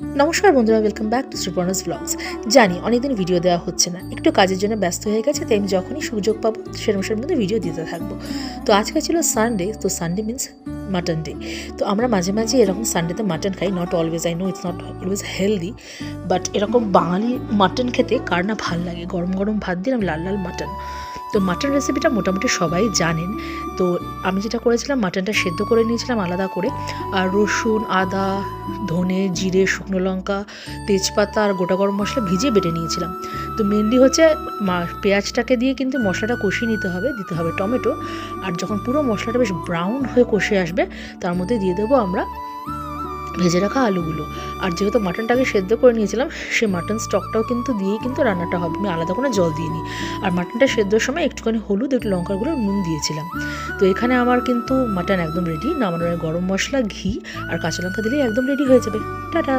নমস্কার বন্ধুরা, welcome back to Sriparna's vlogs. জানি অনেকদিন ভিডিও দেওয়া হচ্ছে না, একটু কাজের জন্য ব্যস্ত হয়ে গেছে, তাই আমি যখনই সুযোগ পাবো সেরকমের মধ্যে ভিডিও দিতে থাকবো। তো আজকে ছিল সানডে, তো সানডে মিন্স মাটন ডে। তো আমরা মাঝে মাঝে এরকম সানডেতে মাটন খাই, not always, I know it's not always healthy, but এরকম বাঙালি মাটন খেতে কার না ভাল লাগে। গরম গরম ভাত দিয়ে লাল লাল মাটন। তো মাটন রেসিপিটা মোটামুটি সবাই জানেন। তো আমি যেটা করেছিলাম, মাটনটা সেদ্ধ করে নিয়েছিলাম আলাদা করে, আর রসুন, আদা, ধনে, জিরে, শুকনো লঙ্কা, তেজপাতা আর গোটা গরম মশলা ভিজিয়ে বেটে নিয়েছিলাম। তো মেনলি হচ্ছে পেঁয়াজটাকে দিয়ে কিন্তু মশলাটা কষিয়ে নিতে হবে, দিতে হবে টমেটো। আর যখন পুরো মশলাটা বেশ ব্রাউন হয়ে কষে আসবে, তার মধ্যে দিয়ে দেবো আমরা ভেজে রাখা আলুগুলো। আর যেহেতু মাটনটাকে সেদ্ধ করে নিয়েছিলাম, সে মাটন স্টকটাও কিন্তু দিয়েই কিন্তু রান্নাটা হবে, আমি আলাদা করে জল দিইনি। আর মাটনটা সেদ্ধর সময় একটুখানি হলুদ, একটু লঙ্কাগুলো, নুন দিয়েছিলাম। তো এখানে আমার কিন্তু মাটন একদম রেডি। নামানোর গরম মশলা, ঘি আর কাঁচা লঙ্কা দিলেই একদম রেডি হয়ে যাবে। টাটা।